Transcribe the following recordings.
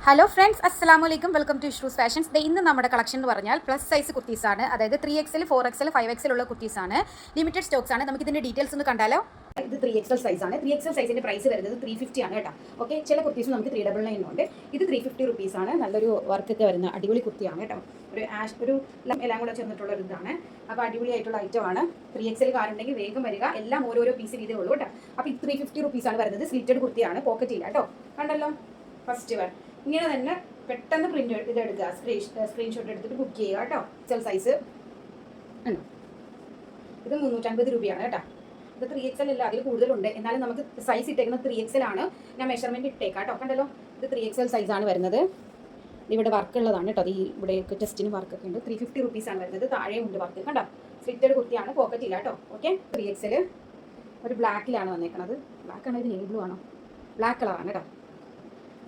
Hello friends, അസ്സലാമലൈക്കും. Welcome to Ishrus fashions. ഇന്ന് നമ്മുടെ കളക്ഷൻ എന്ന് പറഞ്ഞാൽ പ്ലസ് സൈസ് കുർത്തീസാണ്. അതായത് 3XL, 4XL, 5XL ഉള്ള കുർത്തീസാണ്. ലിമിറ്റഡ് സ്റ്റോക്സ് ആണ്. നമുക്ക് ഇതിൻ്റെ ഡീറ്റെയിൽസ് ഒന്ന് കണ്ടാലോ. ഇത് 3XL സൈസാണ്. 3XL സൈസിൻ്റെ പ്രൈസ് വരുന്നത് 350 ആണ് കേട്ടോ. ഓക്കെ, ചില കുർത്തീസ് നമുക്ക് 399 ഉണ്ട്. ഇത് 350 റുപ്പീസാണ്. നല്ലൊരു വർക്കൊക്കെ വരുന്ന അടിപൊളി കുർത്തിയാണ് കേട്ടോ. ഒരു എല്ലാം കൂടെ ചേർന്നിട്ടുള്ള ഒരു ഇതാണ്. അപ്പോൾ അടിപൊളിയായിട്ടുള്ള ഐറ്റമാണ്. 3XL കാറുണ്ടെങ്കിൽ വേഗം വരിക. എല്ലാം ഓരോരോ പീസ് വീതേ ഉള്ളൂ കേട്ടോ. അപ്പോൾ ഇത് 350 റുപ്പീസാണ് വരുന്നത്. സ്ലിറ്റഡ് കുർത്തിയാണ്, പോക്കറ്റ് ഇല്ല കേട്ടോ. കണ്ടല്ലോ, ഫസ്റ്റ് വൺ ഇങ്ങനെ തന്നെ പെട്ടെന്ന് പ്രിന്റ് ഇതെടുക്കുക, സ്ക്രീൻഷോട്ട് എടുത്തിട്ട് ബുക്ക് ചെയ്യുക കേട്ടോ. എക്സൽ സൈസ് ആണ്. ഇത് 350 രൂപയാണ് കേട്ടോ. ഇത് 3XL അല്ല, അതിൽ കൂടുതലുണ്ട്. എന്നാലും നമുക്ക് സൈസ് ഇട്ടേക്കുന്നത് 3XL ആണ്. ഞാൻ മെഷർമെൻറ്റ് ഇട്ടേക്കാം കേട്ടോ. കണ്ടല്ലോ, ഇത് 3XL സൈസാണ് വരുന്നത്. ഇവിടെ വർക്ക് ഉള്ളതാണ് കേട്ടോ. അത് ഈ ഇവിടെയൊക്കെ ടെസ്റ്റിന് വർക്കൊക്കെ ഉണ്ട്. 350 റുപ്പീസാണ് വരുന്നത്. താഴെ ഉണ്ട് വർക്ക് കണ്ടോ. സ്ലിറ്റഡ് കുർത്തിയാണ്, പോക്കറ്റ് ഇല്ല കേട്ടോ. ഓക്കെ, 3XL ഒരു ബ്ലാക്കിലാണ് വന്നേക്കുന്നത്. ബ്ലാക്ക് ആണോ, ഇത് നേവി ബ്ലൂ ആണോ? ബ്ലാക്ക് കളറാണ് കേട്ടോ.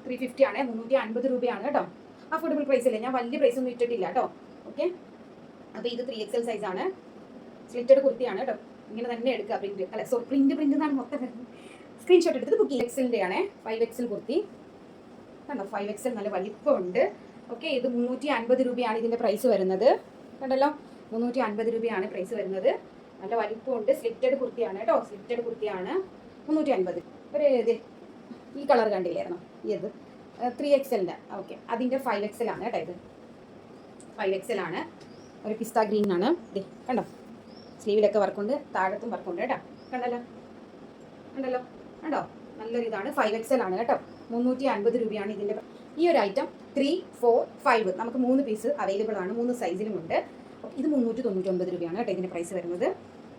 350 ആണ്, 350 രൂപയാണ് കേട്ടോ. അഫോർഡബിൾ പ്രൈസ് അല്ലേ, ഞാൻ വലിയ പ്രൈസ് ഒന്നും ഇട്ടിട്ടില്ല കേട്ടോ. ഓക്കെ, അപ്പോൾ ഇത് 3XL സൈസാണ്. സ്ലിറ്റഡ് കുർത്തിയാണ് കേട്ടോ. ഇങ്ങനെ തന്നെ എടുക്കുക. പ്രിന്റ് എന്നാണ് മൊത്തം സ്ക്രീൻഷോട്ട് എടുത്തത് ബുക്ക് ചെയ്യുക. എക്സലിൻ്റെ ആണ്. 5XL കുർത്തി കണ്ടോ. 5XL നല്ല വലിപ്പമുണ്ട്. ഓക്കെ, ഇത് 350 രൂപയാണ് ഇതിൻ്റെ പ്രൈസ് വരുന്നത്. കണ്ടല്ലോ, 350 രൂപയാണ് പ്രൈസ് വരുന്നത്. നല്ല വലിപ്പമുണ്ട്. സ്ലിറ്റഡ് കുർത്തിയാണ് കേട്ടോ. സ്ലിറ്റഡ് കുർത്തിയാണ്, 350. ഒരു ഈ കളർ കണ്ടില്ലായിരുന്നോ? ഇത് 3XLൻ്റെ. ഓക്കെ, അതിൻ്റെ 5XL ആണ് കേട്ടോ. ഇത് 5XL ആണ്. ഒരു പിസ്ത ഗ്രീൻ ആണ്. ഇത് കണ്ടോ, സ്ലീവിലൊക്കെ വർക്കുണ്ട്, താഴത്തും വർക്കുണ്ട് കേട്ടോ. കണ്ടല്ലോ കണ്ടല്ലോ കണ്ടോ, നല്ലൊരു ഇതാണ്. 5XL ആണ് കേട്ടോ. 350 രൂപയാണ് ഇതിൻ്റെ. ഈ ഒരു ഐറ്റം 3, 4, 5 നമുക്ക് 3 പീസ് അവൈലബിൾ ആണ്. 3 സൈസിലുമുണ്ട്. ഇത് 399 രൂപയാണ് കേട്ടോ ഇതിൻ്റെ പ്രൈസ് വരുന്നത്.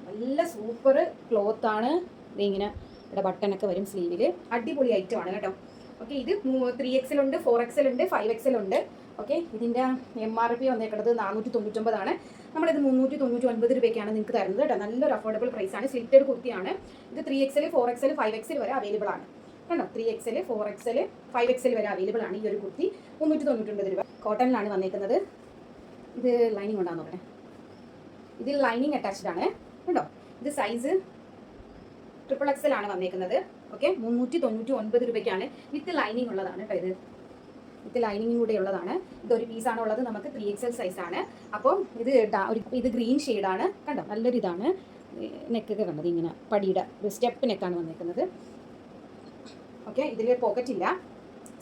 നല്ല സൂപ്പർ ക്ലോത്താണ്. ഇതിങ്ങനെ ഇവിടെ ബട്ടനൊക്കെ വരും സ്ലീവിൽ. അടിപൊളി ഐറ്റമാണ് കേട്ടോ. ഓക്കെ, ഇത് 3XL ഉണ്ട്, 4XL ഉണ്ട്, 5XL ഉണ്ട്. ഓക്കെ, ഇതിൻ്റെ MRP വന്നേക്കുന്നത് 499 ആണ്. നമ്മളിത് 399 രൂപയ്ക്കാണ് നിങ്ങൾക്ക് തരുന്നത് കേട്ടോ. നല്ലൊരു അഫോർഡബിൾ പ്രൈസാണ്. സ്ലിറ്റഡ് കുർത്തിയാണ്. ഇത് 3XL, 4XL, 5XL വരെ അവൈലബിൾ ആണ് കേട്ടോ. 3XL, 4XL, 5XL വരെ അവൈലബിൾ ആണ് ഈ ഒരു കുർത്തി. 399 രൂപ. കോട്ടണിലാണ് വന്നേക്കുന്നത്. ഇത് ലൈനിങ് ഉണ്ടാകുന്ന നോക്കണേ. ഇതിൽ ലൈനിങ് അറ്റാച്ച്ഡ് ആണ് കേട്ടോ. ഇത് സൈസ് XXL ആണ് വന്നേക്കുന്നത്. ഓക്കെ, 399 രൂപയ്ക്കാണ്. വിത്ത് ലൈനിങ് ഉള്ളതാണ് കേട്ടോ. ഇത് വിത്ത് ലൈനിങ്ങും കൂടെ ഉള്ളതാണ്. ഇതൊരു പീസാണ് ഉള്ളത്. നമുക്ക് 3XL സൈസാണ്. അപ്പോൾ ഇത് ഗ്രീൻ ഷെയ്ഡാണ് കണ്ടോ. നല്ലൊരു ഇതാണ്. നെക്കൊക്കെ കണ്ടത് ഇങ്ങനെ പടിയുടെ ഒരു സ്റ്റെപ്പ് നെക്കാണ് വന്നേക്കുന്നത്. ഓക്കെ, ഇതിൽ പോക്കറ്റ് ഇല്ല.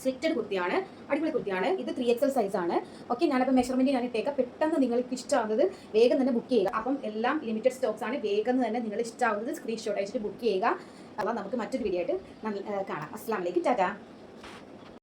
സ്ലിറ്റഡ് കുർത്തിയാണ്, അടിപൊളി കുർത്തിയാണ്. ഇത് 3XL സൈസാണ്. ഓക്കെ, ഞാനപ്പോൾ മെഷർമെൻറ്റ് ഞാൻ ഇട്ടേക്കാം. പെട്ടെന്ന് നിങ്ങൾക്ക് ഇഷ്ടമാകുന്നത് വേഗം തന്നെ ബുക്ക് ചെയ്യുക. അപ്പം എല്ലാം ലിമിറ്റഡ് സ്റ്റോക്സ് ആണ്. വേഗം തന്നെ നിങ്ങൾ ഇഷ്ടമാകുന്നത് സ്ക്രീൻഷോട്ട് അയച്ചിട്ട് ബുക്ക് ചെയ്യുക. അപ്പോൾ നമുക്ക് മറ്റൊരു വീഡിയോ ആയിട്ട് കാണാം. അസ്സലാമു അലൈക്കും, ടാറ്റാ.